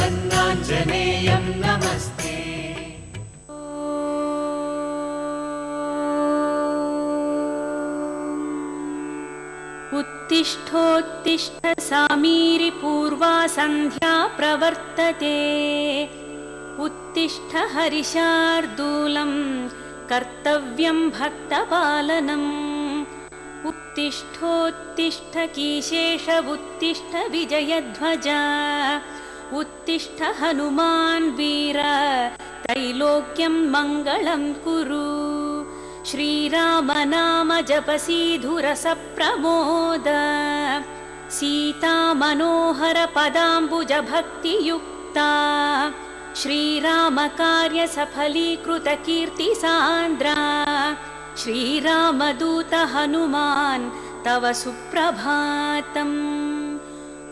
प्रसन्नाञ्जनेयं नमस्ते। उत्तिष्ठोत्तिष्ठ सामीरि पूर्वा सन्ध्या प्रवर्तते। उत्तिष्ठ हरिशार्दूलं कर्तव्यं भक्तपालनम्। उत्तिष्ठोत्तिष्ठ कीशेष उत्तिष्ठ विजयध्वज। उत्तिष्ठ हनुमान् वीर त्रैलोक्यं मङ्गलं कुरु। श्रीराम नाम जपसीधुरसप्रमोद। सीता मनोहर पदाम्बुज भक्तियुक्ता। श्रीराम कार्य सफलीकृत कीर्ति सान्द्रा। श्रीरामदूत हनुमान् तव सुप्रभातम्।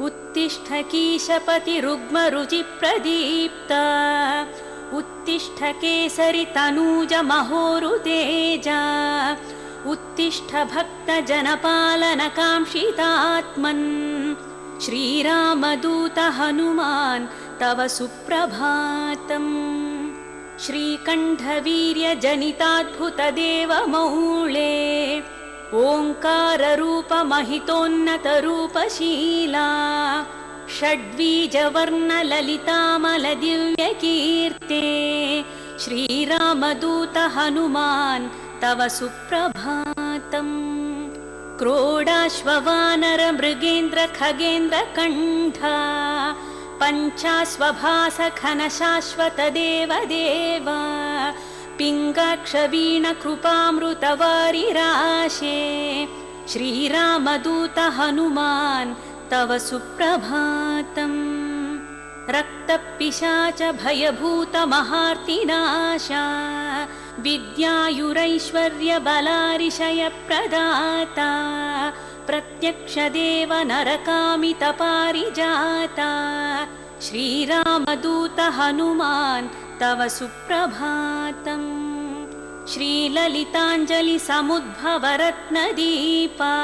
उत्तिष्ठ कीशपति रुग्म रुचि प्रदीप्ता। उत्तिष्ठ केसरि तनूज महोरुतेज। उत्तिष्ठ भक्त जनपालन काङ्क्षितात्मन्। श्रीरामदूत हनुमान् तव सुप्रभातम्। श्रीकण्ठवीर्य जनिताद्भुत देवमौळे। ओङ्काररूप महितोन्नत रूपशीला। षड्वीजवर्ण ललितामल दिव्यकीर्ते। श्रीरामदूत हनुमान् तव सुप्रभातम्। क्रोडाश्ववानर मृगेन्द्र खगेन्द्र कण्ठा। पञ्चाश्वभास घन शाश्वत देवदेव। पिङ्गाक्ष वीण कृपामृतवारिराशे। श्रीरामदूत हनुमान् तव सुप्रभातम्। रक्तपिशाच भयभूत महार्तिनाशा। विद्यायुरैश्वर्य बलारिशय प्रदाता। प्रत्यक्ष देव नरकामित पारिजाता। श्रीरामदूत हनुमान् तव सुप्रभातम्। श्रीललिताञ्जलि समुद्भव रत्नदीपा।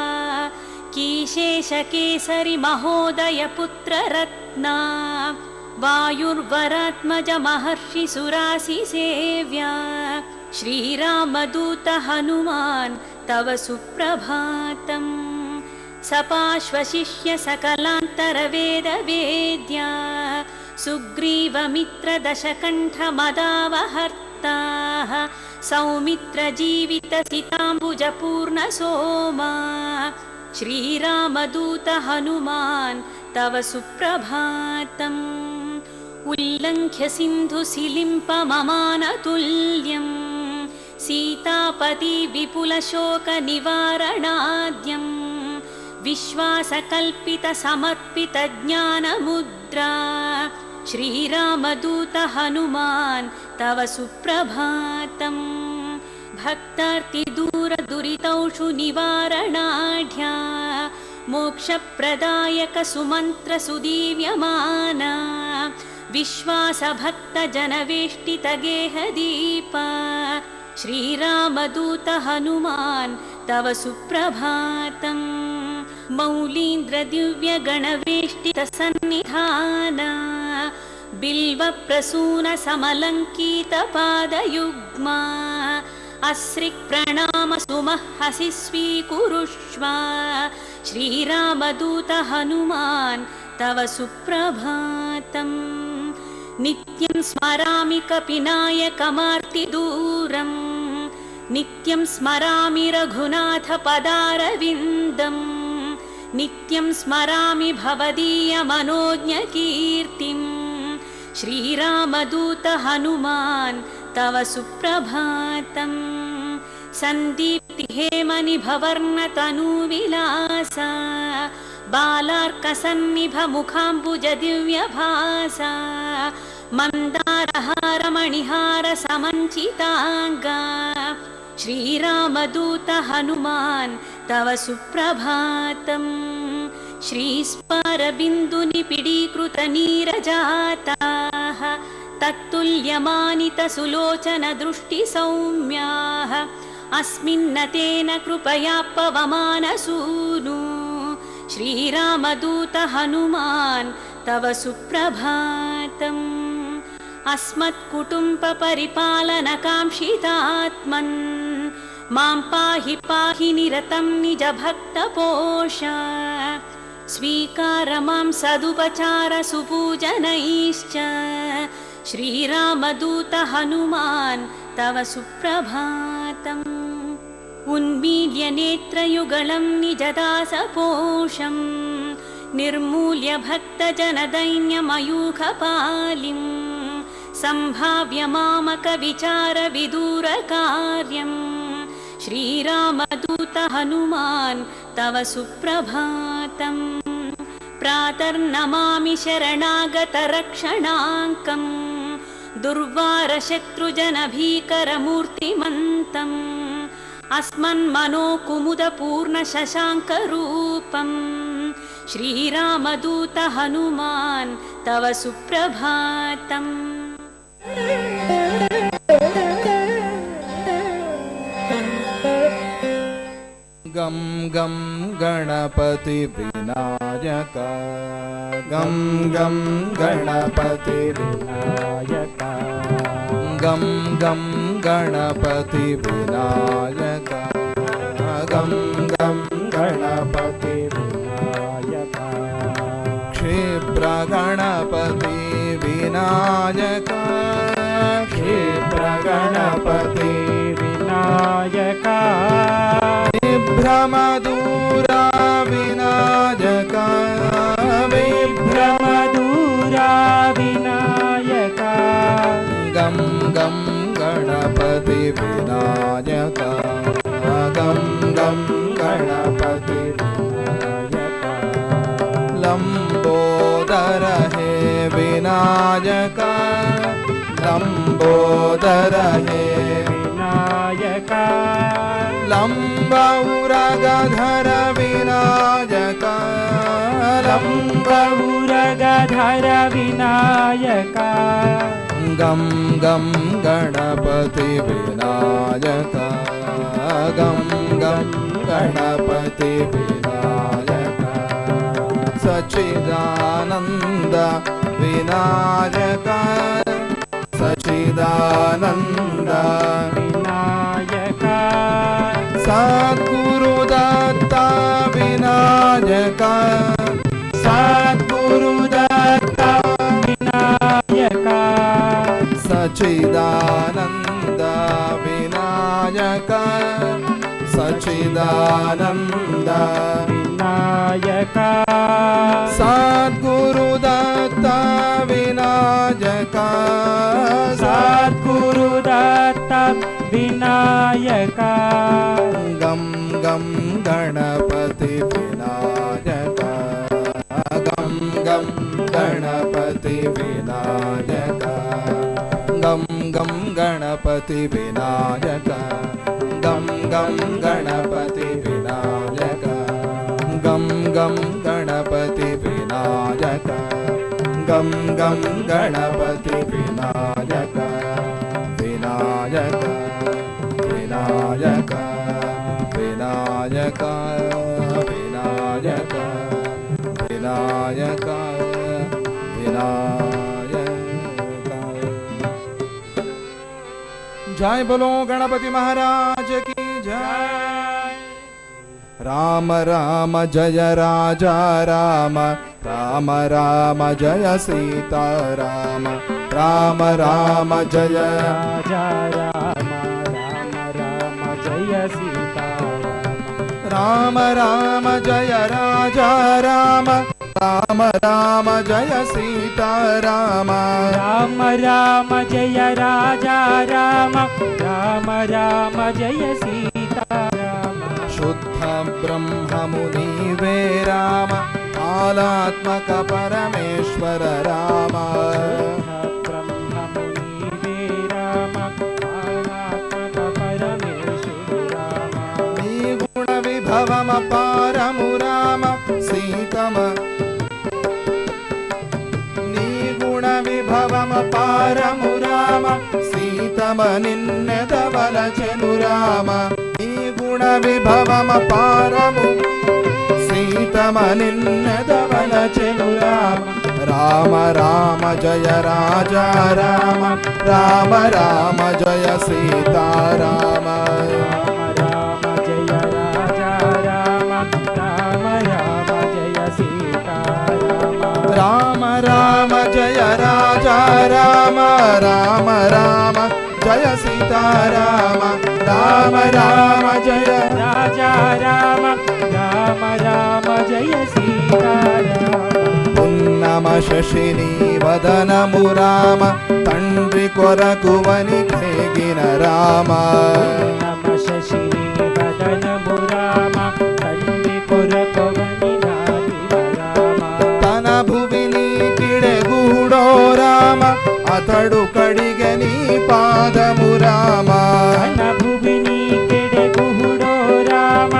कीशेष केसरि महोदय पुत्र रत्ना। वायुर्वरात्मज महर्षि सुरासि सेव्या। श्रीरामदूत हनुमान् तव सुप्रभातम्। सपाश्वशिष्य सकलान्तर वेद वेद्या। सुग्रीवमित्र दशकण्ठ मदावहर्ता। सौमित्र जीवित सिताम्बुज पूर्ण सोमा। श्रीरामदूत हनुमान् तव सुप्रभातम्। उल्लङ्घ्य सिन्धु सिलिम्प ममानतुल्यम्। सीतापति विपुल शोक निवारणाद्यम्। विश्वासकल्पित समर्पित ज्ञानमुद्रा। श्रीरामदूत हनुमान् तव सुप्रभातम्। भक्तार्ति दूर दुरितौषु निवारणाढ्या। मोक्षप्रदायक सुमन्त्र सुदीव्यमाना। विश्वास भक्त जनवेष्टित गेहदीपा। श्रीरामदूत हनुमान् तव सुप्रभातम्। मौलीन्द्र दिव्य गणवेष्टित सन्निधाना। बिल्व प्रसून समलङ्कित पादयुग्मा। अस्रिक् प्रणाम सुमहसि स्वीकुरुष्व। श्रीरामदूत हनुमान् तव सुप्रभातम्। नित्यं स्मरामि कपिनायकमार्तिदूरम्। नित्यं स्मरामि रघुनाथ पदारविन्दम्। नित्यं स्मरामि भवदीय मनोज्ञकीर्तिम्। श्रीरामदूत हनुमान् तव सुप्रभातम्। सन्दीप्ति हेमनि भवर्ण तनूविलासा। बालार्कसन्निभ मुखाम्बुज दिव्यभासा। मन्दारहार मणिहार समञ्चिताङ्गा। श्रीरामदूत हनुमान् तव सुप्रभातम्। श्रीस्पारबिन्दुनि पिडीकृत नीरजाताः। तत्तुल्यमानित सुलोचन दृष्टि सौम्याः। अस्मिन्नतेन कृपया पवमान सूनु। श्रीरामदूत हनुमान् तव सुप्रभातम् अस्मत्कुटुम्बपरिपालनकाङ्क्षितात्मन् मां पाहि पाहि निरतं निजभक्तपोष स्वीकार मां सदुपचार सुपूजनैश्च श्रीरामदूत हनुमान् तव सुप्रभातम् उन्मील्य नेत्रयुगलं निजदासपोषं निर्मूल्य भक्तजनदैन्यमयूखपालिं सम्भाव्य मामकविचारविदूरकार्यं श्रीरामदूत हनुमान् तव सुप्रभातम् प्रातर्नमामि शरणागतरक्षणाङ्कं दुर्वारशत्रुजनभीकरमूर्तिमन्तम् अस्मन्मनोकुमुदपूर्णशशाङ्करूपं श्रीरामदूत हनुमान् तव सुप्रभातम् गं गं गणपति विनायक गं गं गणपति विनायक गं गं गणपति विनायक गं गं गणपति विनायक क्षिप्र गणपति विनायक क्षिप्र गणपति विनायक विभ्रमदूरा विनायक विभ्रमदूरा विनायक गं गं गणपति विनायक गं गं गणपति विनायक लंबोदर हे विनायक लंबोदर हे विनायक लंबउरगधर विनायक लंबउरगधर विनायक गं गं गणपति विनायक गं गं गणपति विनायक सच्चिदानंद विनायक सच्चिदानंद विनायक सद्गुरुदत्त विनायक सद्गुरुदत्त विनायक सच्चिदानंद विनायक सच्चिदानंद विनायक सद्गुरुदत्त विनायक सद्गुरुदत्त विनायक गं गं गणपति विनायक गं गं गणपति विनायक गं गं गणपति विनायक गं गं गणपति विनायक गं गं गणपति विनायक गं गं गणपति विनायक विनायक विनायक विनायक विनायक विनायक विनायक। जय बोलो गणपति महाराज की जय। राम राम जय राजा राम राम राम जय सीता राम राम राम जय राजा राम राम राम जय सीता राम राम जय राजा राम राम राम जय सीता राम राम राम जय राजा राम राम राम जय सीता राम शुद्ध ब्रह्म मुनि वे राम कालात्मक परमेश्वर राम ब्रह्म मुनि वे राम कालात्मक परमेश्वर राम निगुण विभवम पारमु राम सीतम निगुण विभवम पारमु राम सीतम निन्नेदवल चनु राम निगुण विभवम पारमु सीतम निन्नेदवल चनु राम రామ రామ జయ రాజా రామ రామ రామ జయ సీతారామ రామ జయ రాజా రామ రామ రామ జయ సీతారామ రామ రామ జయ రాజా రామ రామ రామ జయ సీతారామ రామ రామ జయ రాజా రామ రామ రామ జయ సీతారామ పున్నమ శశిని వదనము రామ తండ్రి కొరకు వనికేగిన రామ నమ శశిని వదనము రామ తండ్రి కొరకొవని రామ తన భువిని కిడెగూడో రామ అతడు కడిగని పాదము రామ తన భువిని కెడెగుహుడో రామ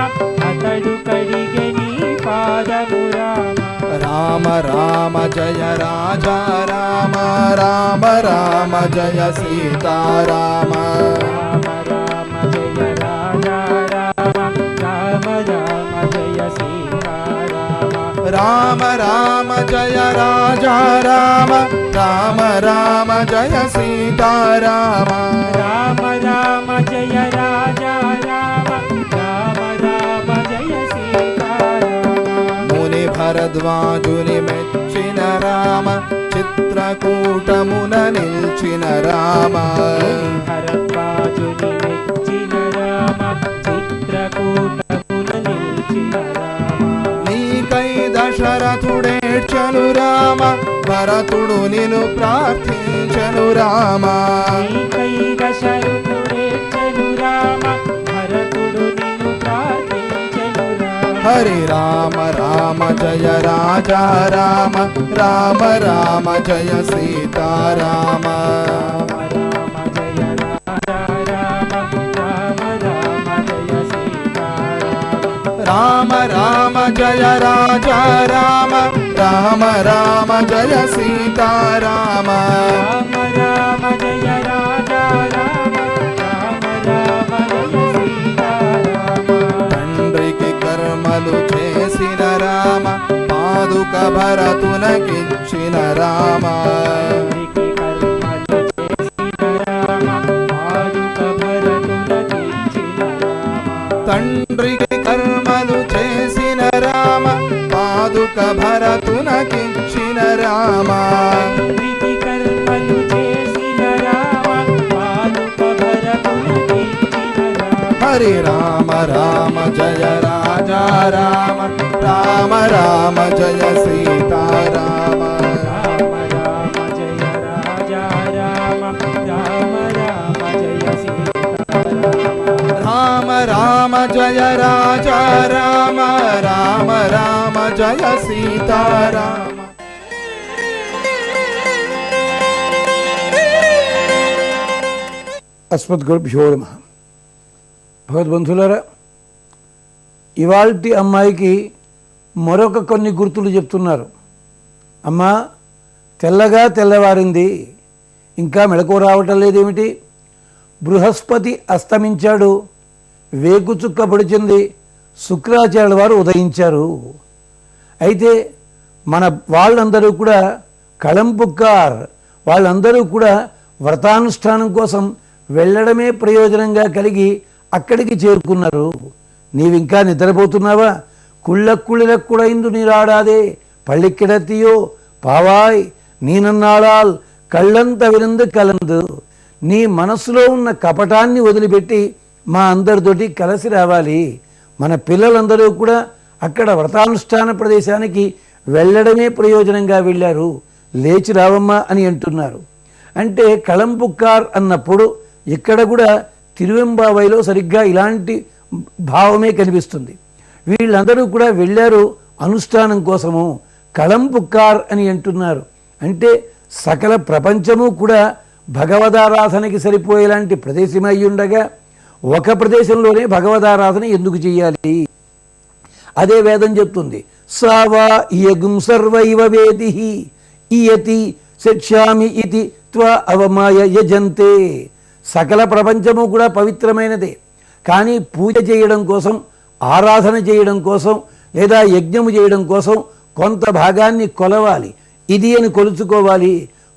అతడు కడిగని పాదము రామ రామ రామ జయ రాజా రామ రామ రామ జయ సీతారామ రామ రామ జయ రాజా రామ రామ రామ జయ సీతారామ రామ రామ జయ రాజా రామ రామ రామ జయ సీతారామ రామ రామ జయ రాజా రామ రామ రామ జయ సీతారామ ముని భరద్వాజుని మెచ్చిన రామ చిత్రకూటమున నిల్చిన రామ భరద్వాజుని మెచ్చిన రామ చిత్రకూటమున నిలిచిన రామ నీకై దశరథుడేడ్చను రామ భరతుడు నిన్ను ప్రార్థించను రామ నీకై దశరథుడేర్చెను రామ భరతుడు నిన్ను ప్రార్థించెను రామ హరి రామ రామ జయ రాజా రామ రామ రామ జయ సీతారామ రామ జయ రాజా రామ రామ రామ జయ సీతారామ రామ రామ జయ రాజా రామ రామ రామ జయ సీతారామ రామ రామ జయ రాజా రామ రామ రామ జయ సీతారామ తండ్రికి కర్మలు చేసిన రామ పాదుక భరతునకిచ్చిన రామ తండ్రికి కర్మలు చేసిన రామ పాదుక భరతునకిచ్చిన రామ తండ్రికి కర్మలు చేసిన రామ పాదుక భరతునకిచ్చిన రామ తండ్రికి కర్మలు చేసిన రామ పాదుక భరతునకిచ్చిన రామ హరి రామ రామ జయ రాజా రామ రామ రామ జయ సీతారామ రామ రామ జయ రాజా రామ రామ రామ జయ సీతారామ రామ రామ జయ రాజా రామ రామ రామ జయ సీతారామ అస్మద్గురుభ్యో నమః. భగవద్బంధులారా, ఇవాల్టి అమ్మాయికి మరొక కొన్ని గుర్తులు చెప్తున్నారు. అమ్మా, తెల్లగా తెల్లవారింది, ఇంకా మెళకువ రావటం లేదేమిటి? బృహస్పతి అస్తమించాడు, వేగుచుక్క పొడిచింది, శుక్రాచార్యుల వారు ఉదయించారు. అయితే మన వాళ్ళందరూ కూడా కళంపుక్కార్, వాళ్ళందరూ కూడా వ్రతానుష్ఠానం కోసం వెళ్ళడమే ప్రయోజనంగా కలిగి అక్కడికి చేరుకున్నారు. నీవింకా నిద్రపోతున్నావా? కుళ్ళకుళ్ళిలక్కుడైందు నీరాడాదే పళ్ళిక్కిడత్తియో పావాయ్ నీనన్నాళాల్ కళ్ళంత వినందు కలందు. నీ మనస్సులో ఉన్న కపటాన్ని వదిలిపెట్టి మా అందరితోటి కలిసి రావాలి. మన పిల్లలందరూ కూడా అక్కడ వ్రతానుష్ఠాన ప్రదేశానికి వెళ్ళడమే ప్రయోజనంగా వెళ్ళారు, లేచి రావమ్మా అని అంటున్నారు. అంటే కళంపుక్కార్ అన్నప్పుడు ఇక్కడ కూడా తిరువెంబావైలో సరిగ్గా ఇలాంటి భావమే కనిపిస్తుంది. వీళ్ళందరూ కూడా వెళ్ళారు అనుష్ఠానం కోసము, కళంపుక్కార్ అని అంటున్నారు. అంటే సకల ప్రపంచము కూడా భగవదారాధనకి సరిపోయేలాంటి ప్రదేశమై ఉండగా ఒక ప్రదేశంలోనే భగవదారాధన ఎందుకు చెయ్యాలి? అదే వేదం చెప్తుంది. సావా ఇయగుం సర్వైవ వేదిహి ఇయతి శిక్షామి ఇతి త్వ అవమాయ యజంతే. సకల ప్రపంచము కూడా పవిత్రమైనదే, కానీ పూజ చేయడం కోసం, ఆరాధన చేయడం కోసం లేదా యజ్ఞము చేయడం కోసం కొంత భాగాన్ని కొలవాలి. ఇది అని కొలుచుకోవాలి.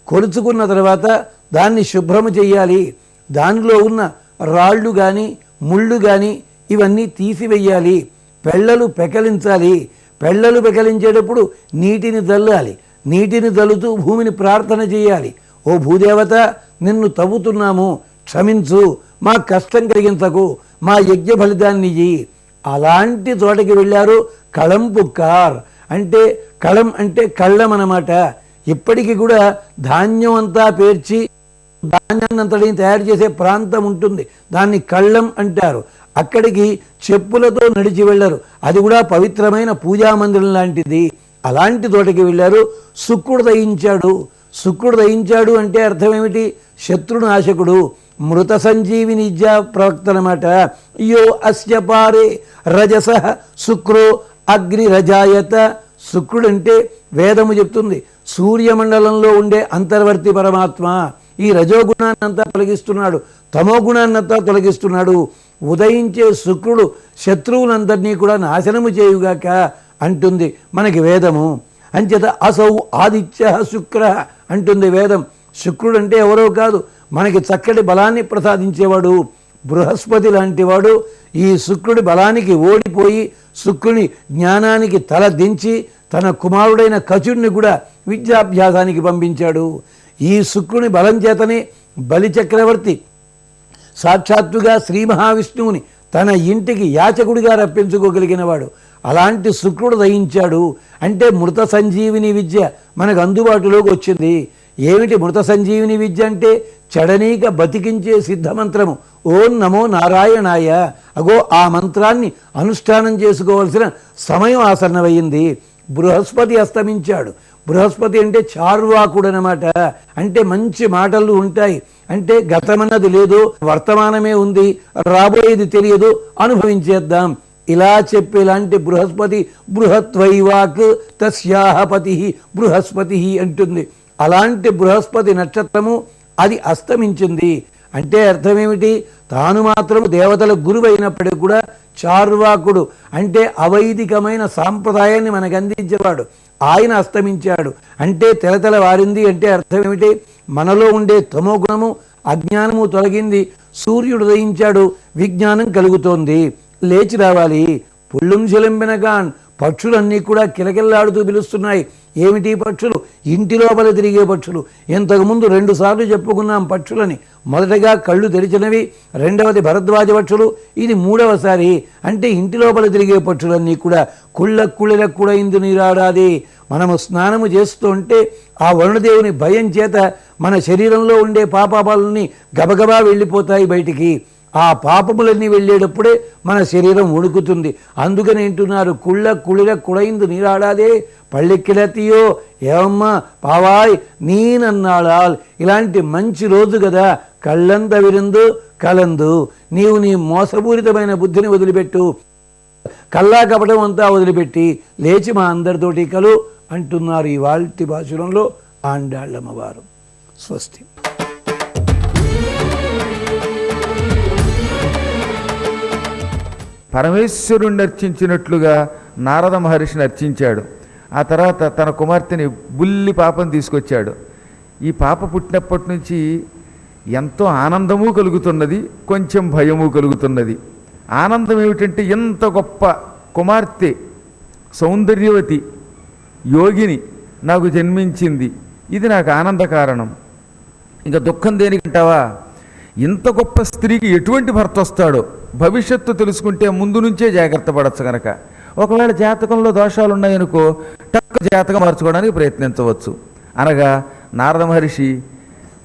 కొలుచుకున్న తర్వాత దాన్ని శుభ్రము చెయ్యాలి. దానిలో ఉన్న రాళ్ళు కానీ ముళ్ళు కానీ ఇవన్నీ తీసివేయాలి. పెళ్ళలు పెకలించాలి. పెళ్ళలు పెకలించేటప్పుడు నీటిని చల్లాలి. నీటిని చల్లుతూ భూమిని ప్రార్థన చేయాలి. ఓ భూదేవత, నిన్ను తవ్వుతున్నాము, క్షమించు, మా కష్టం కలిగించకు, మా యజ్ఞ ఫలితాన్ని ఇయ్యి. అలాంటి చోటకి వెళ్ళారు. కళం పుక్కార్ అంటే, కళం అంటే కళ్ళం అన్నమాట. ఇప్పటికీ కూడా ధాన్యం అంతా పేర్చి ధాన్యాన్ని అంతటిని తయారు చేసే ప్రాంతం ఉంటుంది, దాన్ని కళ్ళం అంటారు. అక్కడికి చెప్పులతో నడిచి వెళ్ళరు. అది కూడా పవిత్రమైన పూజా మందిరం లాంటిది. అలాంటి తోటకి వెళ్ళారు. శుక్రుడు దయించాడు. శుక్రుడు దయించాడు అంటే అర్థం ఏమిటి? శత్రునాశకుడు, మృత సంజీవిని ప్రవక్త అన్నమాట. యో అస్య పారే రజస శుక్రో అగ్ని రజాయత. శుక్రుడు అంటే వేదము చెప్తుంది సూర్యమండలంలో ఉండే అంతర్వర్తి పరమాత్మ. ఈ రజోగుణాన్నంతా తొలగిస్తున్నాడు, తమో గుణాన్నంతా తొలగిస్తున్నాడు. ఉదయించే శుక్రుడు శత్రువులందరినీ కూడా నాశనము చేయుగాక అంటుంది మనకి వేదము. అంచేత అసౌ ఆదిత్య శుక్ర అంటుంది వేదం. శుక్రుడు అంటే ఎవరో కాదు, మనకి చక్కటి బలాన్ని ప్రసాదించేవాడు బృహస్పతి లాంటివాడు. ఈ శుక్రుడి బలానికి ఓడిపోయి శుక్రుని జ్ఞానానికి తల దించి తన కుమారుడైన కచుడిని కూడా విద్యాభ్యాసానికి పంపించాడు. ఈ శుక్రుని బలం చేతనే బలి చక్రవర్తి సాక్షాత్తుగా శ్రీ మహావిష్ణువుని తన ఇంటికి యాచకుడిగా రప్పించుకోగలిగినవాడు. అలాంటి శుక్రుడు దయించాడు అంటే మృత సంజీవిని విద్య మనకు అందుబాటులోకి వచ్చింది. ఏమిటి మృత సంజీవిని విద్య అంటే? చెడనీక బతికించే సిద్ధమంత్రము. ఓం నమో నారాయణాయ. అగో ఆ మంత్రాన్ని అనుష్ఠానం చేసుకోవాల్సిన సమయం ఆసన్నమయ్యింది. బృహస్పతి అస్తమించాడు. బృహస్పతి అంటే చార్వాకుడు అన్నమాట. అంటే మంచి మాటలు ఉంటాయి. అంటే గతమన్నది లేదు, వర్తమానమే ఉంది, రాబోయేది తెలియదు, అనుభవించేద్దాం ఇలా చెప్పేలాంటి బృహస్పతి. బృహత్వైవాక్ తస్యాహ పతి బృహస్పతి అంటుంది. అలాంటి బృహస్పతి నక్షత్రము అది అస్తమించింది అంటే అర్థమేమిటి? తాను మాత్రము దేవతల గురువు అయినప్పటికీ కూడా చార్వాకుడు అంటే అవైదికమైన సాంప్రదాయాన్ని మనకు అందించేవాడు. ఆయన అస్తమించాడు అంటే తెలతెల వారింది అంటే అర్థమేమిటి? మనలో ఉండే తమో గుణము అజ్ఞానము తొలగింది. సూర్యుడు ఉదయించాడు, విజ్ఞానం కలుగుతోంది. లేచి రావాలి. పుల్లుం శిలంబినగాన్ పక్షులన్నీ కూడా కిలకిల్లాడుతూ పిలుస్తున్నాయి. ఏమిటి పక్షులు? ఇంటి లోపల తిరిగే పక్షులు. ఇంతకుముందు 2 సార్లు చెప్పుకున్నాం పక్షులని. మొదటగా కళ్ళు తెరిచినవి, రెండవది భరద్వాజ పక్షులు, ఇది 3వసారి. అంటే ఇంటి లోపల తిరిగే పక్షులన్నీ కూడా కుళ్ళకుళ్ళకు కూడా ఇందు నీరాడాది. మనము స్నానము చేస్తూ ఉంటే ఆ వరుణదేవుని భయం చేత మన శరీరంలో ఉండే పాపాలన్నీ గబగబా వెళ్ళిపోతాయి బయటికి. ఆ పాపములన్నీ వెళ్ళేటప్పుడే మన శరీరం ఉణుకుతుంది. అందుకని అంటున్నారు కుళ్ళ కుడైందు నీరాడాదే పళ్ళెక్కిడతీయో ఏమమ్మా పావాయ్ నీనన్నాడాల్. ఇలాంటి మంచి రోజు కదా, కళ్ళంత విరిందు కలందు. నీవు నీ మోసపూరితమైన బుద్ధిని వదిలిపెట్టు, కల్లా కపటం అంతా వదిలిపెట్టి లేచి మా అందరితోటి కలు అంటున్నారు ఈ వాల్టి భాషలంలో ఆండాళ్ళమ్మవారు. స్వస్తి. పరమేశ్వరుణ్ణి అర్చించినట్లుగా నారద మహర్షిని అర్చించాడు. ఆ తర్వాత తన కుమార్తెని బుల్లి పాపను తీసుకొచ్చాడు. ఈ పాప పుట్టినప్పటి నుంచి ఎంతో ఆనందము కలుగుతున్నది, కొంచెం భయము కలుగుతున్నది. ఆనందం ఏమిటంటే ఎంత గొప్ప కుమార్తె, సౌందర్యవతి యోగిని నాకు జన్మించింది, ఇది నాకు ఆనంద కారణం. ఇంకా దుఃఖం దేనికంటావా? ఇంత గొప్ప స్త్రీకి ఎటువంటి భర్త వస్తాడో భవిష్యత్తు తెలుసుకుంటే ముందు నుంచే జాగ్రత్త పడచ్చు కనుక. ఒకవేళ జాతకంలో దోషాలు ఉన్నాయనుకో టక్ జాతకం మార్చుకోవడానికి ప్రయత్నించవచ్చు అనగా నారద మహర్షి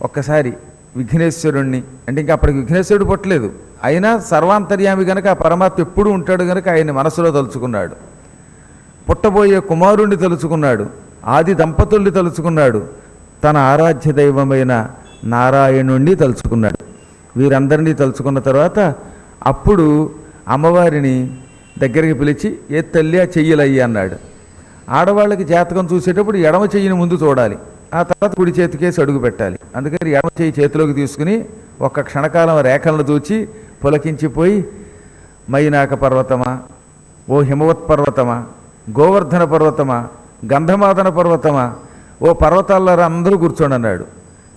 ఒక్కసారి విఘ్నేశ్వరుణ్ణి, అంటే ఇంకా అప్పటికి విఘ్నేశ్వరుడు పుట్టలేదు, అయినా సర్వాంతర్యామి కనుక ఆ పరమాత్మ ఎప్పుడూ ఉంటాడు కనుక ఆయన్ని మనసులో తలుచుకున్నాడు. పుట్టబోయే కుమారుణ్ణి తలుచుకున్నాడు, ఆది దంపతుల్ని తలుచుకున్నాడు, తన ఆరాధ్య దైవమైన నారాయణుణ్ణి తలుచుకున్నాడు. వీరందరినీ తలుచుకున్న తర్వాత అప్పుడు అమ్మవారిని దగ్గరికి పిలిచి ఏ తల్లి ఆ చెయ్యలయ్యి అన్నాడు. ఆడవాళ్ళకి జాతకం చూసేటప్పుడు ఎడమ చెయ్యిని ముందు చూడాలి, ఆ తర్వాత కుడి చేతికేసి అడుగు పెట్టాలి. అందుకని ఎడమ చెయ్యి చేతిలోకి తీసుకుని ఒక్క క్షణకాలం రేఖలను దూచి పులకించిపోయి మైనాక పర్వతమా, ఓ హిమవత్ పర్వతమా, గోవర్ధన పర్వతమా, గంధమాదన పర్వతమా, ఓ పర్వతాలారా అందరూ కూర్చోండి అన్నాడు.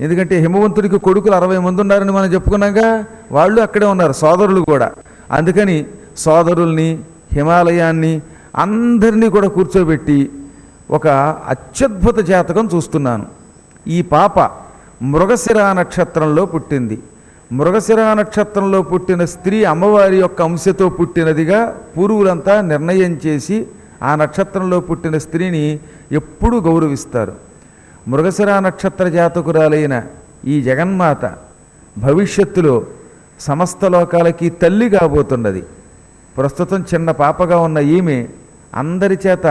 ఎందుకంటే హిమవంతుడికి కొడుకులు 60 మంది ఉన్నారని మనం చెప్పుకున్నాక వాళ్ళు అక్కడే ఉన్నారు, సోదరులు కూడా. అందుకని సోదరుల్ని, హిమాలయాన్ని అందరినీ కూడా కూర్చోబెట్టి ఒక అత్యద్భుత జాతకం చూస్తున్నాను. ఈ పాప మృగశిర నక్షత్రంలో పుట్టింది. మృగశిర నక్షత్రంలో పుట్టిన స్త్రీ అమ్మవారి యొక్క అంశతో పుట్టినదిగా పూర్వులంతా నిర్ణయం చేసి ఆ నక్షత్రంలో పుట్టిన స్త్రీని ఎప్పుడూ గౌరవిస్తారు. మృగశిర నక్షత్ర జాతకురాలైన ఈ జగన్మాత భవిష్యత్తులో సమస్త లోకాలకి తల్లి కాబోతున్నది. ప్రస్తుతం చిన్న పాపగా ఉన్న ఈమె అందరి చేత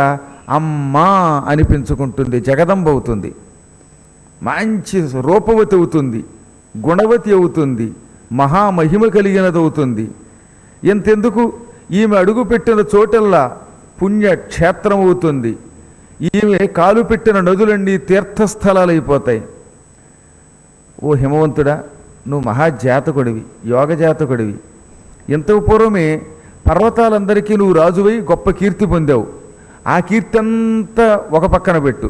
అమ్మా అనిపించుకుంటుంది, జగదంబ అవుతుంది, మంచి రూపవతి అవుతుంది, గుణవతి అవుతుంది, మహామహిమ కలిగినదవుతుంది. ఎంతెందుకు ఈమె అడుగుపెట్టిన చోటల్లా పుణ్యక్షేత్రం అవుతుంది. ఈమె కాలు పెట్టిన నదులన్నీ తీర్థస్థలాలు అయిపోతాయి. ఓ హిమవంతుడా, నువ్వు మహాజాతకుడివి, యోగజాతకుడివి. ఇంతకు పూర్వమే పర్వతాలందరికీ నువ్వు రాజువై గొప్ప కీర్తి పొందావు. ఆ కీర్తి అంతా ఒక పక్కన పెట్టు.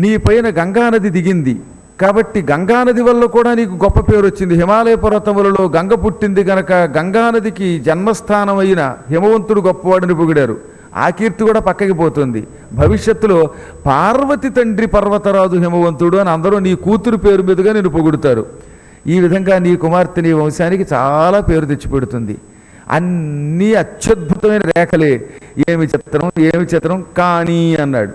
నీ పైన గంగానది దిగింది కాబట్టి గంగానది వల్ల కూడా నీకు గొప్ప పేరు వచ్చింది. హిమాలయ పర్వతములలో గంగ పుట్టింది గనక గంగానదికి జన్మస్థానమైన హిమవంతుడు గొప్పవాడిని పొగిడారు. ఆ కీర్తి కూడా పక్కకి పోతుంది. భవిష్యత్తులో పార్వతి తండ్రి పర్వతరాజు హిమవంతుడు అని అందరూ నీ కూతురు పేరు మీదుగా నేను పొగుడుతారు. ఈ విధంగా నీ కుమార్తె నీ వంశానికి చాలా పేరు తెచ్చిపెడుతుంది. అన్నీ అత్యద్భుతమైన రేఖలే. ఏమి చిత్రం, ఏమి చిత్రం, కానీ అన్నాడు.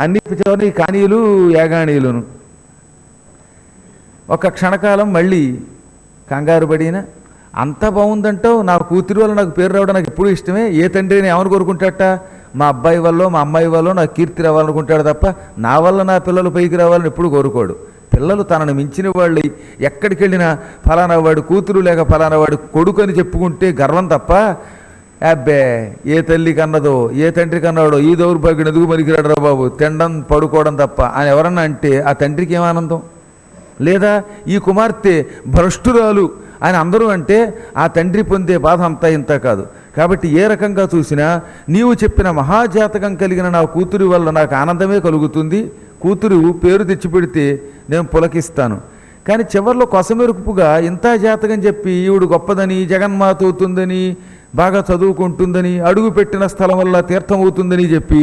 అన్ని పిచ్చవని కానీయులు యాగాణీయులను. ఒక క్షణకాలం మళ్ళీ కంగారు పడిన, అంత బాగుందంటావు, నా కూతురు వల్ల నాకు పేరు రావడం నాకు ఎప్పుడూ ఇష్టమే. ఏ తండ్రిని ఏమని కోరుకుంటాట, మా అబ్బాయి వల్ల మా అమ్మాయి వల్ల నాకు కీర్తి రావాలనుకుంటాడు తప్ప నా వల్ల నా పిల్లలు పైకి రావాలని ఎప్పుడు కోరుకోడు. పిల్లలు తనను మించిన వాళ్ళు ఎక్కడికి వెళ్ళినా ఫలానా వాడు కూతురు లేక ఫలానా వాడు కొడుకు అని చెప్పుకుంటే గర్వం తప్ప, అబ్బే ఏ తల్లి కన్నదో ఏ తండ్రి కన్నాడో ఈ దౌర్భాగ్యం ఎందుకు పనికిరాడు రా బాబు, తినడం పడుకోవడం తప్ప అని ఎవరన్నా అంటే ఆ తండ్రికి ఏమానందం. లేదా ఈ కుమార్తె భ్రష్టురాలు అని అందరూ అంటే ఆ తండ్రి పొందే బాధ అంతా ఇంత కాదు. కాబట్టి ఏ రకంగా చూసినా నీవు చెప్పిన మహాజాతకం కలిగిన నా కూతురి వల్ల నాకు ఆనందమే కలుగుతుంది. కూతురు పేరు తెచ్చిపెడితే నేను పులకిస్తాను. కానీ చివరిలో కొసమెరుపుగా ఇంత జాతకం చెప్పి ఈవిడు గొప్పదని, జగన్మాత అవుతుందని, బాగా చదువుకుంటుందని, అడుగు పెట్టిన స్థలం వల్ల తీర్థం అవుతుందని చెప్పి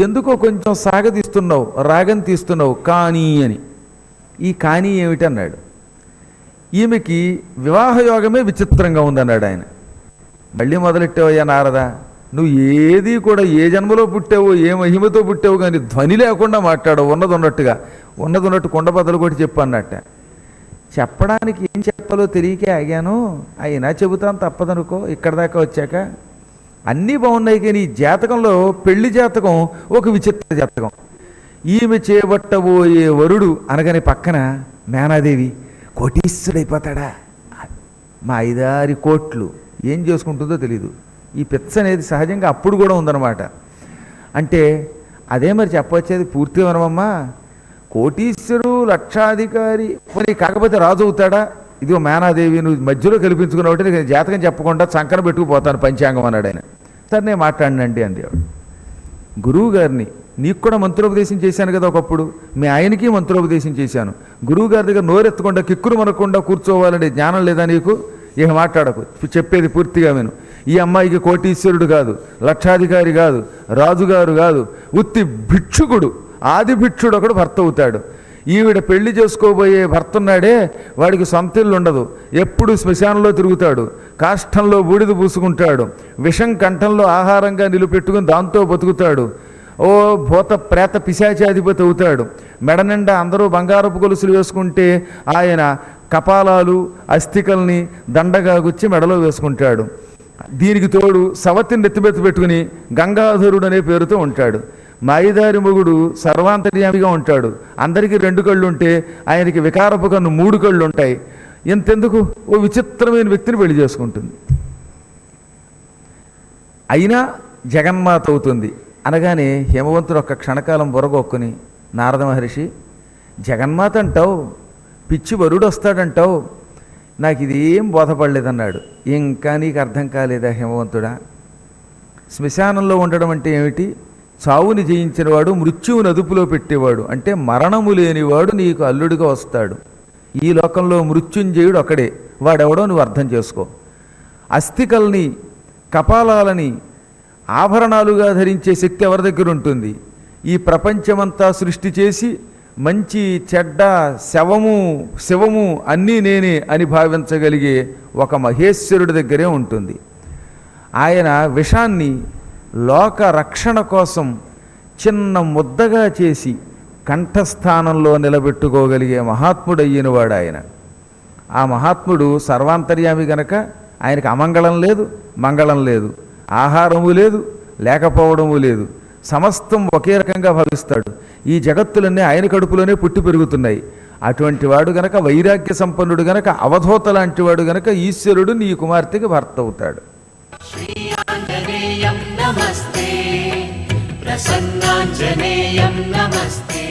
ఎందుకో కొంచెం సాగదీస్తున్నావు, రాగం తీస్తున్నావు కానీ అని. ఈ కానీ ఏమిటన్నాడు. ఈమెకి వివాహయోగమే విచిత్రంగా ఉందన్నాడు ఆయన. మళ్ళీ మొదలెట్టావయ్యా నారదా, నువ్వు ఏది కూడా ఏ జన్మలో పుట్టావో ఏ మహిమతో పుట్టావు కానీ ధ్వని లేకుండా మాట్లాడవు. ఉన్నది ఉన్నట్టు కొండ బద్దలు కొట్టి చెప్పు అన్నట్ట. చెప్పడానికి ఏం చెప్పాలో తెలియకే ఆగాను, అయినా చెబుతాను తప్పదనుకో. ఇక్కడ దాకా వచ్చాక అన్నీ బాగున్నాయి కానీ ఈ జాతకంలో పెళ్లి జాతకం ఒక విచిత్ర జాతకం. ఈమె చేపట్టబోయే వరుడు అనగానే పక్కన మేనాదేవి కోటీశ్వరుడైపోతాడా, మా 5-6 కోట్లు ఏం చేసుకుంటుందో తెలీదు. ఈ పిచ్చ అనేది సహజంగా అప్పుడు కూడా ఉందన్నమాట. అంటే అదే మరి చెప్పొచ్చేది పూర్తిగా మనమమ్మా, కోటీశ్వరుడు లక్షాధికారి మరి కాకపోతే రాజు అవుతాడా, ఇదిగో మేనాదేవి నువ్వు మధ్యలో కల్పించుకున్నావు, నేను జాతకం చెప్పకుండా చంకన పెట్టుకుపోతాను పంచాంగం అన్నాడు ఆయన. సరే నేను మాట్లాడినండి అంది ఆవిడ. గురువు గారిని, నీకు కూడా మంత్రోపదేశం చేశాను కదా ఒకప్పుడు, మీ ఆయనకి మంత్రోపదేశం చేశాను. గురువు గారి దగ్గర నోరెత్తకుండా కిక్కురు మనకుండా కూర్చోవాలనే జ్ఞానం లేదా నీకు? ఇక మాట్లాడకు, చెప్పేది పూర్తిగా విను. ఈ అమ్మాయికి కోటీశ్వరుడు కాదు, లక్షాధికారి కాదు, రాజుగారు కాదు, ఉత్తి భిక్షుకుడు, ఆది భిక్షుడు ఒకడు భర్త అవుతాడు. ఈవిడ పెళ్లి చేసుకోబోయే భర్త ఉన్నాడే వాడికి సొంత ఇల్లు ఉండదు, ఎప్పుడు శ్మశానంలో తిరుగుతాడు, కాష్టంలో బూడిద పూసుకుంటాడు, విషం కంఠంలో ఆహారంగా నిలుపెట్టుకుని దాంతో బతుకుతాడు. ఓ భూత ప్రేత పిశాచాధిపతి అవుతాడు. మెడ నిండా అందరూ బంగారపు గొలుసులు వేసుకుంటే ఆయన కపాలాలు అస్థికల్ని దండగా గుచ్చి మెడలో వేసుకుంటాడు. దీనికి తోడు సవతిని నెత్తిమెత్తి పెట్టుకుని గంగాధరుడు అనే పేరుతో ఉంటాడు. మాయిదారి మొగుడు సర్వాంతర్యామిగా ఉంటాడు. అందరికీ 2 కళ్ళు ఉంటే ఆయనకి వికారపు కన్ను 3 కళ్ళు ఉంటాయి. ఇంతెందుకు, ఓ విచిత్రమైన వ్యక్తిని పెళ్లి చేసుకుంటుంది. అయినా జగన్మాత అవుతుంది అనగానే హిమవంతుడు ఒక్క క్షణకాలం బుర్రగొక్కుని, నారద మహర్షి జగన్మాత అంటావు, పిచ్చి వరుడు వస్తాడంటావు, నాకు ఇదేం బోధపడలేదన్నాడు. ఇంకా నీకు అర్థం కాలేదా హిమవంతుడా? శ్మశానంలో ఉండడం అంటే ఏమిటి, చావుని జయించినవాడు, మృత్యువుని అదుపులో పెట్టేవాడు, అంటే మరణము లేనివాడు నీకు అల్లుడిగా వస్తాడు. ఈ లోకంలో మృత్యుంజయుడు ఒకడే, వాడెవడో నువ్వు అర్థం చేసుకో. అస్థికల్ని, కపాలాలని ఆభరణాలుగా ధరించే శక్తి ఎవరి దగ్గర ఉంటుంది? ఈ ప్రపంచమంతా సృష్టి చేసి మంచి చెడ్డ శవము శివము అన్నీ నేనే అని భావించగలిగే ఒక మహేశ్వరుడి దగ్గరే ఉంటుంది. ఆయన విషాన్ని లోక రక్షణ కోసం చిన్న ముద్దగా చేసి కంఠస్థానంలో నిలబెట్టుకోగలిగే మహాత్ముడయ్యినవాడు ఆయన. ఆ మహాత్ముడు సర్వాంతర్యామి గనక ఆయనకు అమంగళం లేదు, మంగళం లేదు, ఆహారము లేదు, లేకపోవడము లేదు, సమస్తం ఒకే రకంగా భావిస్తాడు. ఈ జగత్తులన్నీ ఆయన కడుపులోనే పుట్టి పెరుగుతున్నాయి. అటువంటి వాడు గనక, వైరాగ్య సంపన్నుడు గనక, అవధూత లాంటి వాడు గనక ఈశ్వరుడు నీ కుమార్తెకి భర్త అవుతాడు. श्रीयाञ्जनेयं नमस्ते प्रसन्नाञ्जनेयं नमस्ते।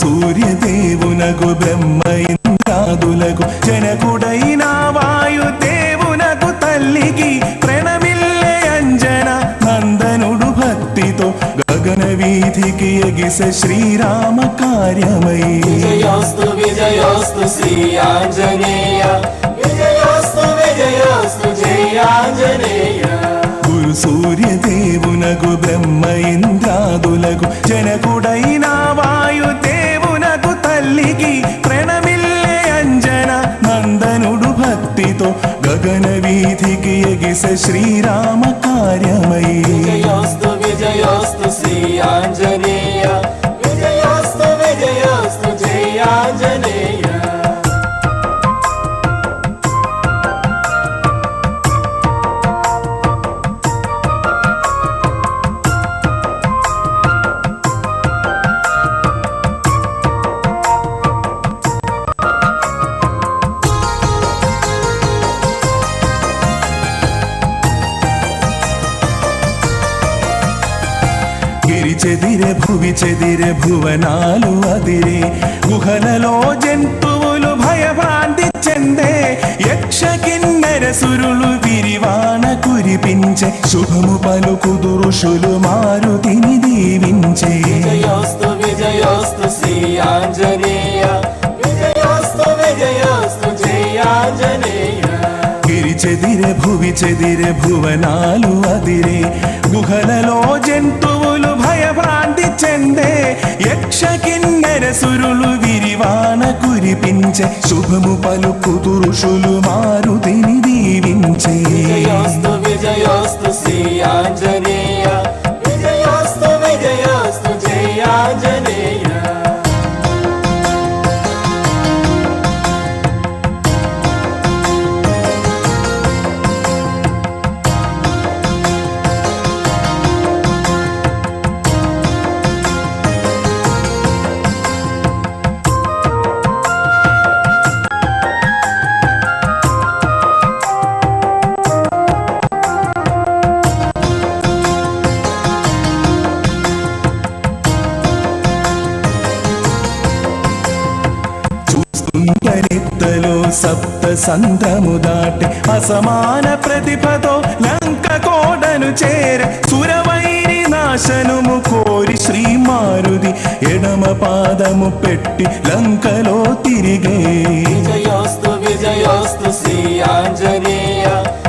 సూర్యదేవునకు బ్రహ్మ ఇంద్రాదులకు జనకుడైన వాయుదేవునకు తల్లికి ప్రణమిల్లే అంజన నందనుడు భక్తితో గగన వీధికి ఎగిస శ్రీరామ కార్యమై. విజయోస్తు విజయోస్తు శ్రీ ఆంజనేయ, విజయోస్తు విజయోస్తు జయ ఆంజనేయ. గురు సూర్యదేవునకు బ్రహ్మ ఇంద్రాదులకు జనకుడైన వాయుదేవునకు తల్లికి ప్రణమిల్లే అంజన నందనుడు భక్తితో గగన వీధికి ఎగిస శ్రీరామ కార్యమై. విజయోస్తు విజయోస్తు శ్రీ ఆంజనేయ, విజయోస్తు విజయోస్తు జయ ఆంజనేయ. చెదిరె భువి చెదిరె భువనాలు అదిరే, గుహలలో జంతువులు భయభ్రాంతి చెందే, యక్ష కిన్నెర సురులు విరివాన కురిపించే, శుభము పలుకుదు ఋషులు మారుతిని దీవించే. విజయోస్తు విజయోస్తు శ్రీ ఆంజనేయ, విజయోస్తు విజయోస్తు జయ ఆంజనేయ. గిరి చెదిరె భువి చెదిరె భువనాలు అదిరే, గుహలలో జంతువులు భయభ్రాంతి చెందే, యక్ష కిన్నెర సురులు విరివాన కురిపించే, శుభము పలుకుదు ఋషులు మారుతిని దీవించే. విజయోస్తు విజయోస్తు శ్రీ ఆంజనేయ, విజయోస్తు విజయోస్తు జయ ఆంజనేయ. సుందరిత్తలో సప్త సంద్రము దాటి అసమాన ప్రతిభతో లంక కోడను చేర, సురవైరి నాశనము కోరి శ్రీ మారుతి ఎడమ పాదము పెట్టి లంకలో తిరిగే. విజయోస్తు విజయోస్తు శ్రీ ఆంజనేయ,